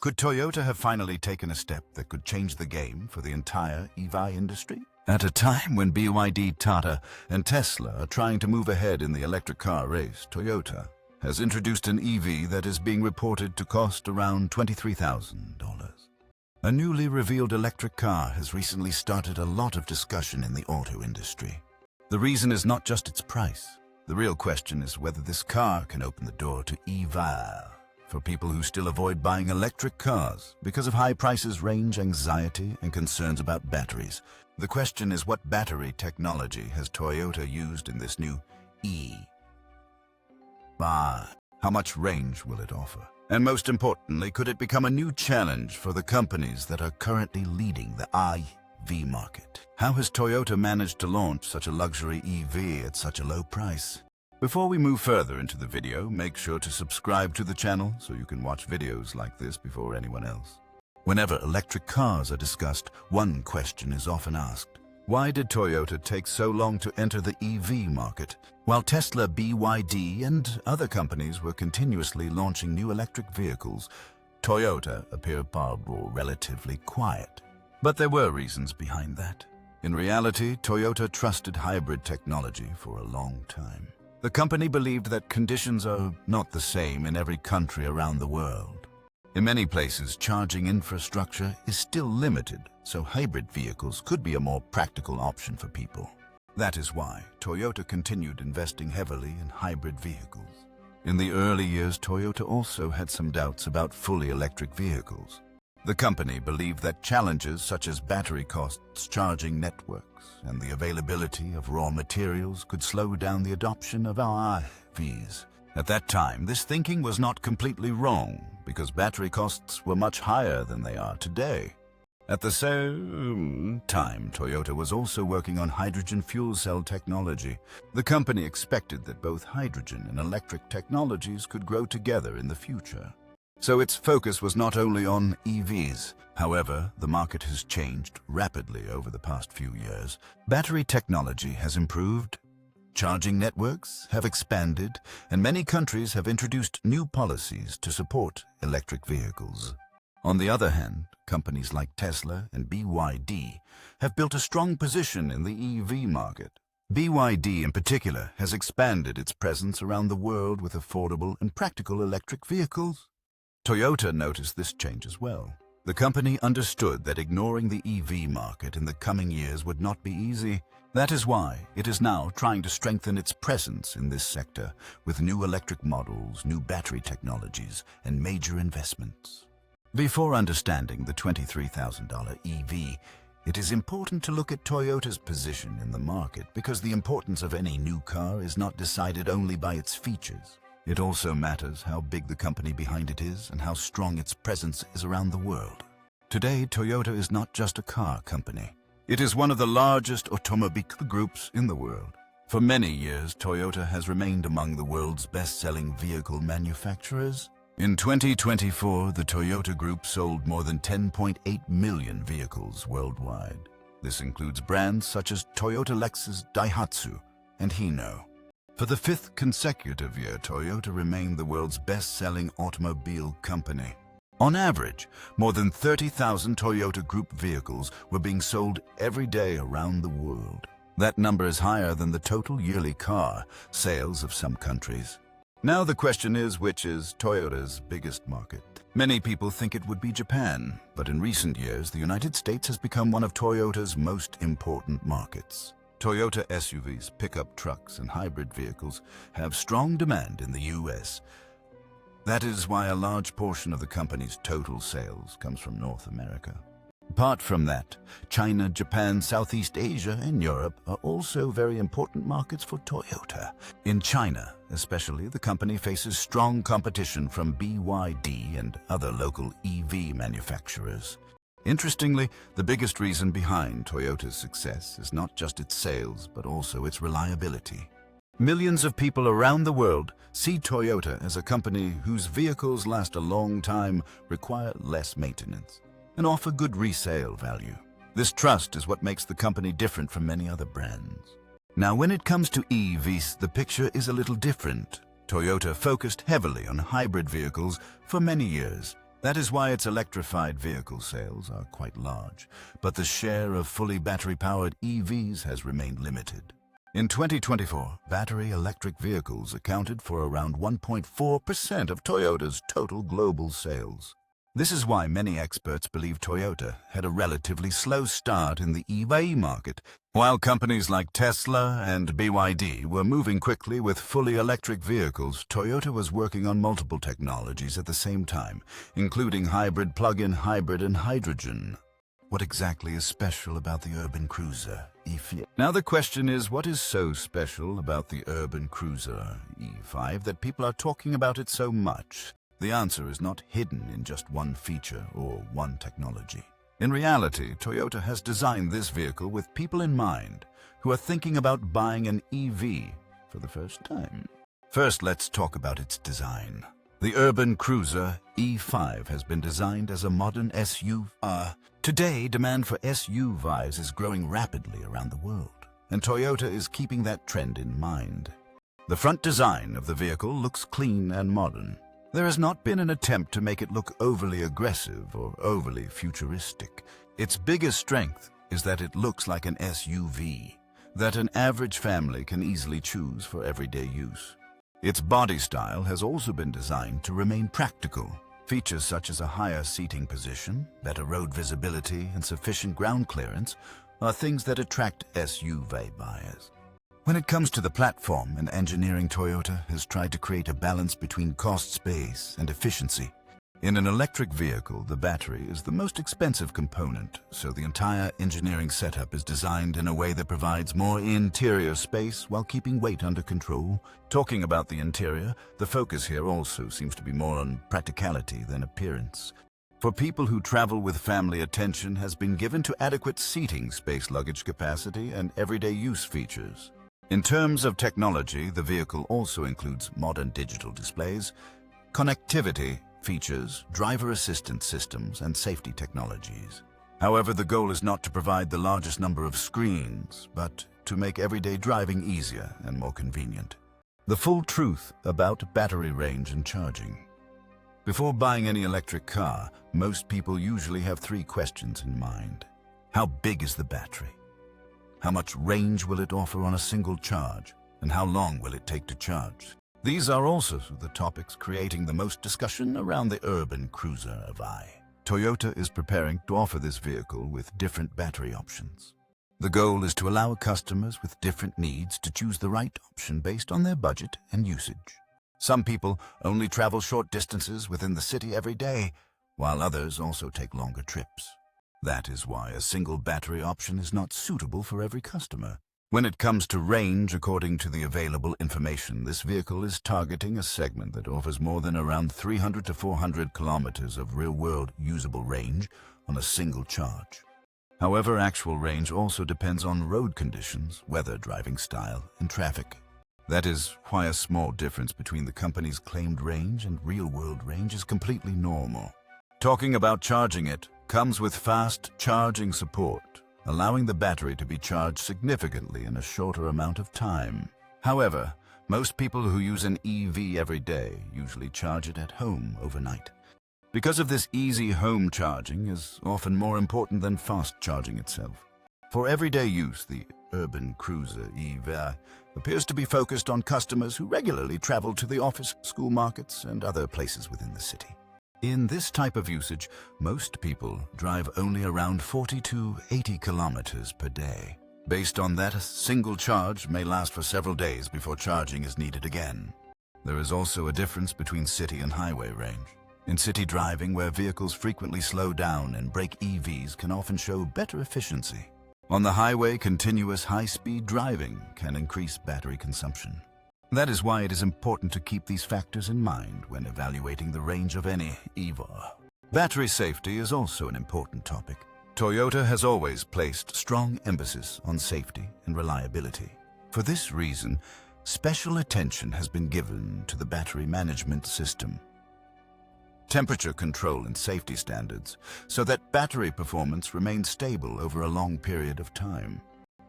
Could Toyota have finally taken a step that could change the game for the entire EV industry? At a time when BYD, Tata, and Tesla are trying to move ahead in the electric car race, Toyota has introduced an EV that is being reported to cost around $23,000. A newly revealed electric car has recently started a lot of discussion in the auto industry. The reason is not just its price. The real question is whether this car can open the door to EV for people who still avoid buying electric cars because of high prices, range anxiety, and concerns about batteries. The question is, what battery technology has Toyota used in this new EV? How much range will it offer? And most importantly, could it become a new challenge for the companies that are currently leading the EV market? How has Toyota managed to launch such a luxury EV at such a low price? Before we move further into the video, make sure to subscribe to the channel so you can watch videos like this before anyone else. Whenever electric cars are discussed, one question is often asked. Why did Toyota take so long to enter the EV market? While Tesla, BYD, and other companies were continuously launching new electric vehicles, Toyota appeared relatively quiet. But there were reasons behind that. In reality, Toyota trusted hybrid technology for a long time. The company believed that conditions are not the same in every country around the world. In many places, charging infrastructure is still limited, so hybrid vehicles could be a more practical option for people. That is why Toyota continued investing heavily in hybrid vehicles. In the early years, Toyota also had some doubts about fully electric vehicles. The company believed that challenges such as battery costs, charging networks, and the availability of raw materials could slow down the adoption of EVs. At that time, this thinking was not completely wrong, because battery costs were much higher than they are today. At the same time, Toyota was also working on hydrogen fuel cell technology. The company expected that both hydrogen and electric technologies could grow together in the future. So its focus was not only on EVs. However, the market has changed rapidly over the past few years. Battery technology has improved, charging networks have expanded, and many countries have introduced new policies to support electric vehicles. On the other hand, companies like Tesla and BYD have built a strong position in the EV market. BYD in particular has expanded its presence around the world with affordable and practical electric vehicles. Toyota noticed this change as well. The company understood that ignoring the EV market in the coming years would not be easy. That is why it is now trying to strengthen its presence in this sector with new electric models, new battery technologies, and major investments. Before understanding the $23,000 EV, it is important to look at Toyota's position in the market, because the importance of any new car is not decided only by its features. It also matters how big the company behind it is and how strong its presence is around the world. Today, Toyota is not just a car company. It is one of the largest automobile groups in the world. For many years, Toyota has remained among the world's best-selling vehicle manufacturers. In 2024, the Toyota Group sold more than 10.8 million vehicles worldwide. This includes brands such as Toyota, Lexus, Daihatsu, and Hino. For the fifth consecutive year, Toyota remained the world's best-selling automobile company. On average, more than 30,000 Toyota Group vehicles were being sold every day around the world. That number is higher than the total yearly car sales of some countries. Now the question is, which is Toyota's biggest market? Many people think it would be Japan, but in recent years, the United States has become one of Toyota's most important markets. Toyota SUVs, pickup trucks, and hybrid vehicles have strong demand in the US. That is why a large portion of the company's total sales comes from North America. Apart from that, China, Japan, Southeast Asia, and Europe are also very important markets for Toyota. In China, especially, the company faces strong competition from BYD and other local EV manufacturers. Interestingly, the biggest reason behind Toyota's success is not just its sales, but also its reliability. Millions of people around the world see Toyota as a company whose vehicles last a long time, require less maintenance, and offer good resale value. This trust is what makes the company different from many other brands. Now, when it comes to EVs, the picture is a little different. Toyota focused heavily on hybrid vehicles for many years. That is why its electrified vehicle sales are quite large, but the share of fully battery-powered EVs has remained limited. In 2024, battery electric vehicles accounted for around 1.4% of Toyota's total global sales. This is why many experts believe Toyota had a relatively slow start in the EV market. While companies like Tesla and BYD were moving quickly with fully electric vehicles, Toyota was working on multiple technologies at the same time, including hybrid, plug-in hybrid, and hydrogen. What exactly is special about the urban cruiser E5? Now the question is, what is so special about the urban cruiser E5 that people are talking about it so much? The answer is not hidden in just one feature or one technology. In reality, Toyota has designed this vehicle with people in mind who are thinking about buying an EV for the first time. First, let's talk about its design. The urban cruiser E5 has been designed as a modern SUV. Today, demand for SUVs is growing rapidly around the world, and Toyota is keeping that trend in mind. The front design of the vehicle looks clean and modern. There has not been an attempt to make it look overly aggressive or overly futuristic. Its biggest strength is that it looks like an SUV that an average family can easily choose for everyday use. Its body style has also been designed to remain practical. Features such as a higher seating position, better road visibility, and sufficient ground clearance are things that attract SUV buyers. When it comes to the platform and engineering, Toyota has tried to create a balance between cost, space, and efficiency. In an electric vehicle, the battery is the most expensive component, so the entire engineering setup is designed in a way that provides more interior space while keeping weight under control. Talking about the interior, the focus here also seems to be more on practicality than appearance. For people who travel with family, attention has been given to adequate seating space, luggage capacity, and everyday use features. In terms of technology, the vehicle also includes modern digital displays, connectivity features, driver assistance systems, and safety technologies. However, the goal is not to provide the largest number of screens, but to make everyday driving easier and more convenient. The full truth about battery range and charging. Before buying any electric car, most people usually have three questions in mind. How big is the battery? How much range will it offer on a single charge? And how long will it take to charge? These are also the topics creating the most discussion around the urban cruiser EV. Toyota is preparing to offer this vehicle with different battery options. The goal is to allow customers with different needs to choose the right option based on their budget and usage. Some people only travel short distances within the city every day, while others also take longer trips. That is why a single battery option is not suitable for every customer. When it comes to range, according to the available information, this vehicle is targeting a segment that offers more than around 300 to 400 kilometers of real-world usable range on a single charge. However, actual range also depends on road conditions, weather, driving style, and traffic. That is why a small difference between the company's claimed range and real-world range is completely normal. Talking about charging, it comes with fast charging support, allowing the battery to be charged significantly in a shorter amount of time. However, most people who use an EV every day usually charge it at home overnight. Because of this, easy home charging is often more important than fast charging itself. For everyday use, the urban cruiser EV appears to be focused on customers who regularly travel to the office, school, markets, and other places within the city. In this type of usage, most people drive only around 40 to 80 kilometers per day. Based on that, a single charge may last for several days before charging is needed again. There is also a difference between city and highway range. In city driving, where vehicles frequently slow down and brake, EVs can often show better efficiency. On the highway, continuous high-speed driving can increase battery consumption. That is why it is important to keep these factors in mind when evaluating the range of any EV. Battery safety is also an important topic. Toyota has always placed strong emphasis on safety and reliability. For this reason, special attention has been given to the battery management system, temperature control, and safety standards, so that battery performance remains stable over a long period of time.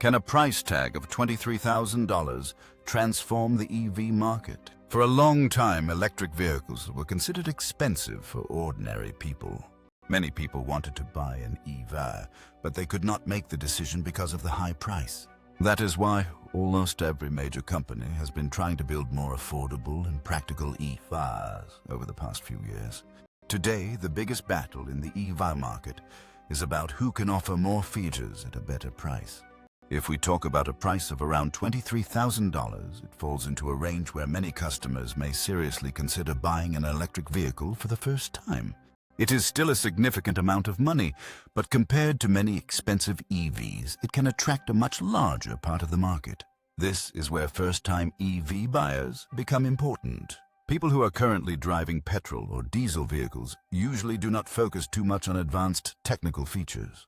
Can a price tag of $23,000 transform the EV market? For a long time, electric vehicles were considered expensive for ordinary people. Many people wanted to buy an EV, but they could not make the decision because of the high price. That is why almost every major company has been trying to build more affordable and practical EVs over the past few years. Today, the biggest battle in the EV market is about who can offer more features at a better price. If we talk about a price of around $23,000, it falls into a range where many customers may seriously consider buying an electric vehicle for the first time. It is still a significant amount of money, but compared to many expensive EVs, it can attract a much larger part of the market. This is where first-time EV buyers become important. People who are currently driving petrol or diesel vehicles usually do not focus too much on advanced technical features.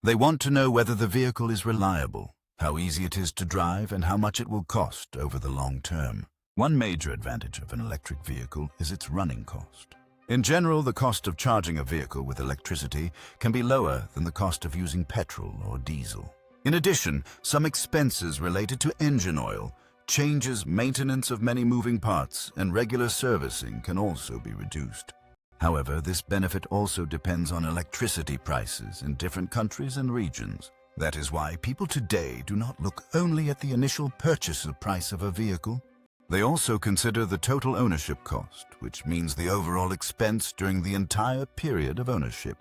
They want to know whether the vehicle is reliable, how easy it is to drive, and how much it will cost over the long term. One major advantage of an electric vehicle is its running cost. In general, the cost of charging a vehicle with electricity can be lower than the cost of using petrol or diesel. In addition, some expenses related to engine oil, changes, maintenance of many moving parts, and regular servicing can also be reduced. However, this benefit also depends on electricity prices in different countries and regions. That is why people today do not look only at the initial purchase price of a vehicle. They also consider the total ownership cost, which means the overall expense during the entire period of ownership.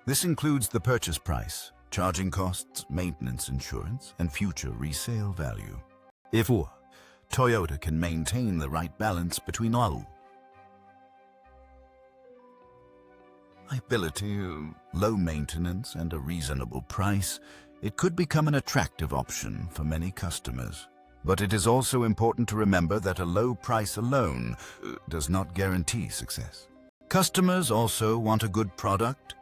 This includes the purchase price, charging costs, maintenance insurance, and future resale value. If Toyota can maintain the right balance between all reliability, low maintenance, and a reasonable price, it could become an attractive option for many customers. But it is also important to remember that a low price alone does not guarantee success. Customers also want a good product,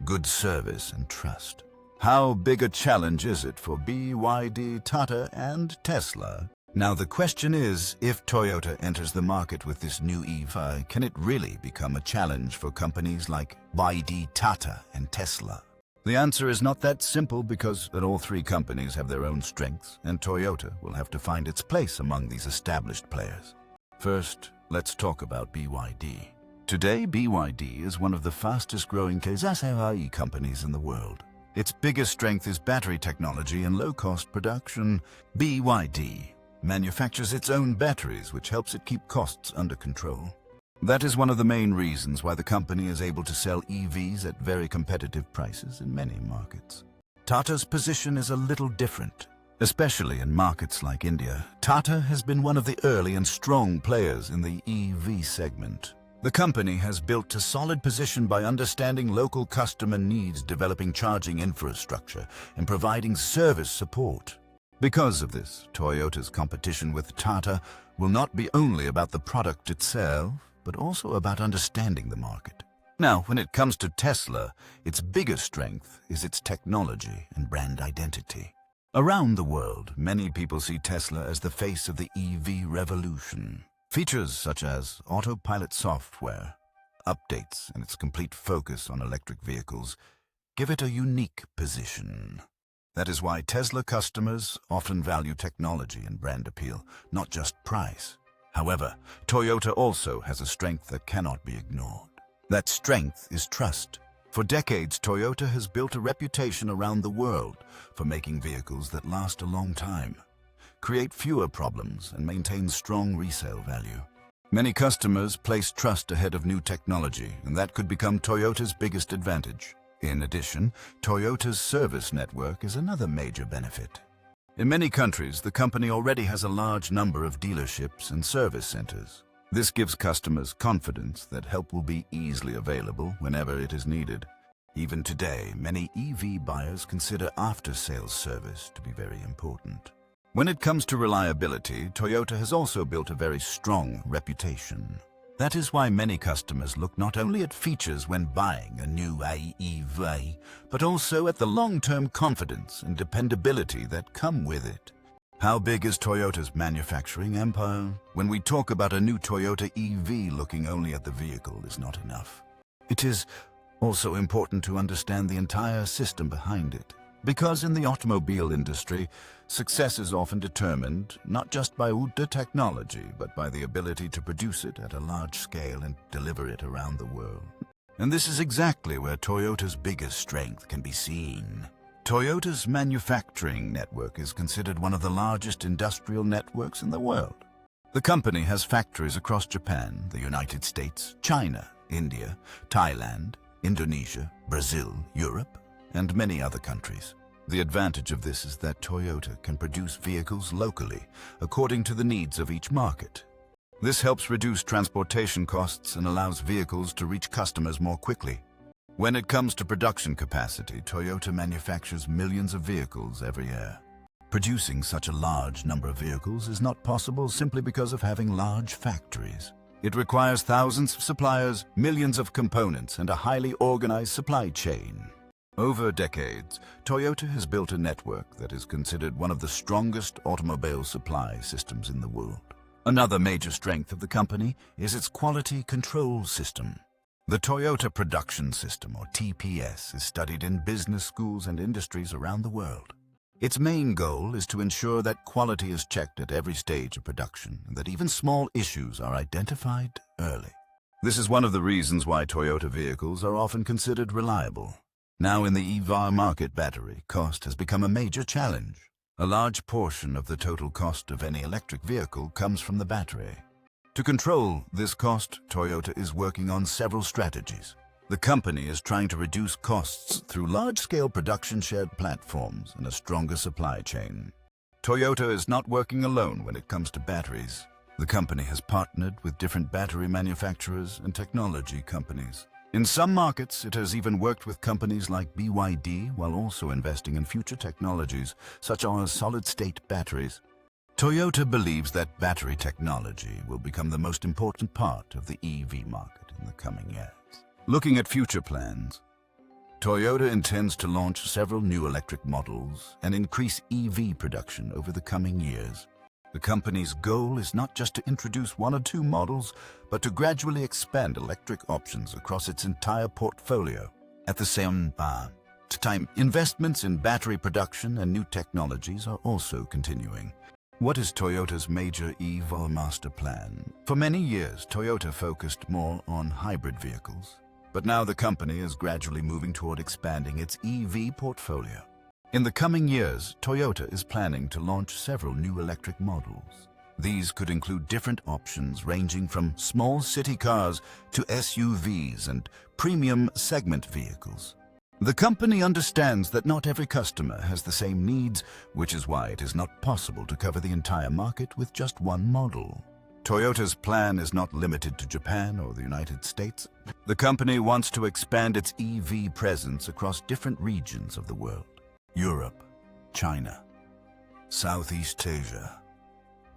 good service, and trust. How big a challenge is it for BYD, Tata, and Tesla? Now the question is, if Toyota enters the market with this new EV, can it really become a challenge for companies like BYD, Tata, and Tesla? The answer is not that simple because all three companies have their own strengths, and Toyota will have to find its place among these established players. First, let's talk about BYD. Today, BYD is one of the fastest growing companies in the world. Its biggest strength is battery technology and low-cost production. BYD manufactures its own batteries, which helps it keep costs under control. That is one of the main reasons why the company is able to sell EVs at very competitive prices in many markets. Tata's position is a little different, especially in markets like India. Tata has been one of the early and strong players in the EV segment. The company has built a solid position by understanding local customer needs, developing charging infrastructure, and providing service support. Because of this, Toyota's competition with Tata will not be only about the product itself, but also about understanding the market. Now, when it comes to Tesla, its biggest strength is its technology and brand identity. Around the world, many people see Tesla as the face of the EV revolution. Features such as autopilot software, updates, and its complete focus on electric vehicles give it a unique position. That is why Tesla customers often value technology and brand appeal, not just price. However, Toyota also has a strength that cannot be ignored. That strength is trust. For decades, Toyota has built a reputation around the world for making vehicles that last a long time, create fewer problems, and maintain strong resale value. Many customers place trust ahead of new technology, and that could become Toyota's biggest advantage. In addition, Toyota's service network is another major benefit. In many countries, the company already has a large number of dealerships and service centers. This gives customers confidence that help will be easily available whenever it is needed. Even today, many EV buyers consider after-sales service to be very important. When it comes to reliability, Toyota has also built a very strong reputation. That is why many customers look not only at features when buying a new EV, but also at the long-term confidence and dependability that come with it. How big is Toyota's manufacturing empire? When we talk about a new Toyota EV, looking only at the vehicle is not enough. It is also important to understand the entire system behind it. Because in the automobile industry, success is often determined not just by the technology, but by the ability to produce it at a large scale and deliver it around the world. And this is exactly where Toyota's biggest strength can be seen. Toyota's manufacturing network is considered one of the largest industrial networks in the world. The company has factories across Japan, the United States, China, India, Thailand, Indonesia, Brazil, Europe, and many other countries. The advantage of this is that Toyota can produce vehicles locally, according to the needs of each market. This helps reduce transportation costs and allows vehicles to reach customers more quickly. When it comes to production capacity, Toyota manufactures millions of vehicles every year. Producing such a large number of vehicles is not possible simply because of having large factories. It requires thousands of suppliers, millions of components, and a highly organized supply chain. Over decades, Toyota has built a network that is considered one of the strongest automobile supply systems in the world. Another major strength of the company is its quality control system. The Toyota Production System, or TPS, is studied in business schools and industries around the world. Its main goal is to ensure that quality is checked at every stage of production and that even small issues are identified early. This is one of the reasons why Toyota vehicles are often considered reliable. Now in the EV market, battery cost has become a major challenge. A large portion of the total cost of any electric vehicle comes from the battery. To control this cost, Toyota is working on several strategies. The company is trying to reduce costs through large-scale production shared platforms and a stronger supply chain. Toyota is not working alone when it comes to batteries. The company has partnered with different battery manufacturers and technology companies. In some markets, it has even worked with companies like BYD while also investing in future technologies such as solid-state batteries. Toyota believes that battery technology will become the most important part of the EV market in the coming years. Looking at future plans, Toyota intends to launch several new electric models and increase EV production over the coming years. The company's goal is not just to introduce one or two models, but to gradually expand electric options across its entire portfolio. At the same time, investments in battery production and new technologies are also continuing. What is Toyota's major EV master plan? For many years, Toyota focused more on hybrid vehicles. But now the company is gradually moving toward expanding its EV portfolio. In the coming years, Toyota is planning to launch several new electric models. These could include different options ranging from small city cars to SUVs and premium segment vehicles. The company understands that not every customer has the same needs, which is why it is not possible to cover the entire market with just one model. Toyota's plan is not limited to Japan or the United States. The company wants to expand its EV presence across different regions of the world. Europe, China, Southeast Asia,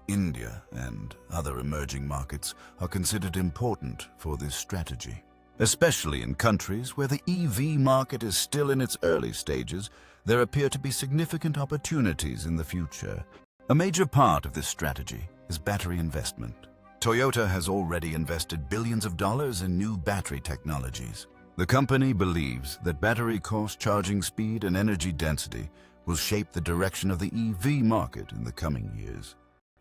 India, and other emerging markets are considered important for this strategy. Especially in countries where the EV market is still in its early stages, there appear to be significant opportunities in the future. A major part of this strategy is battery investment. Toyota has already invested billions of dollars in new battery technologies. The company believes that battery cost, charging speed, and energy density will shape the direction of the EV market in the coming years.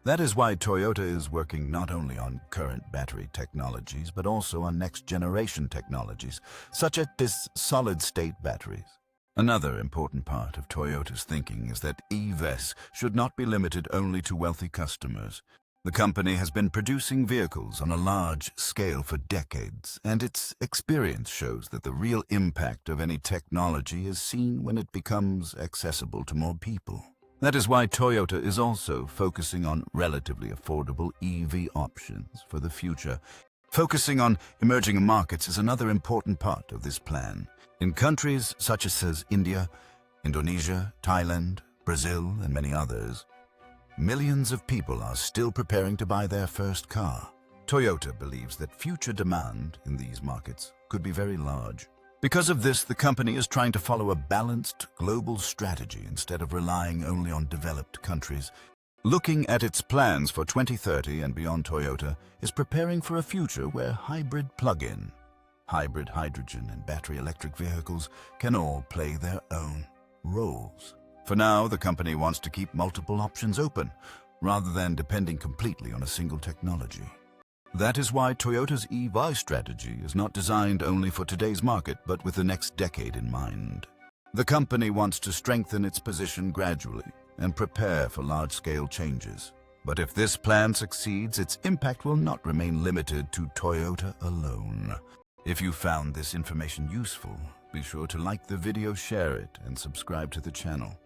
That is why Toyota is working not only on current battery technologies, but also on next-generation technologies, such as solid-state batteries. Another important part of Toyota's thinking is that EVs should not be limited only to wealthy customers. The company has been producing vehicles on a large scale for decades, and its experience shows that the real impact of any technology is seen when it becomes accessible to more people. That is why Toyota is also focusing on relatively affordable EV options for the future. Focusing on emerging markets is another important part of this plan. In countries such as India, Indonesia, Thailand, Brazil, and many others, millions of people are still preparing to buy their first car. Toyota believes that future demand in these markets could be very large. Because of this, the company is trying to follow a balanced global strategy instead of relying only on developed countries. Looking at its plans for 2030 and beyond, Toyota is preparing for a future where hybrid plug-in, hybrid hydrogen, and battery electric vehicles can all play their own. roles. For now, the company wants to keep multiple options open, rather than depending completely on a single technology. That is why Toyota's EV strategy is not designed only for today's market, but with the next decade in mind. The company wants to strengthen its position gradually and prepare for large-scale changes. But if this plan succeeds, its impact will not remain limited to Toyota alone. If you found this information useful, be sure to like the video, share it, and subscribe to the channel.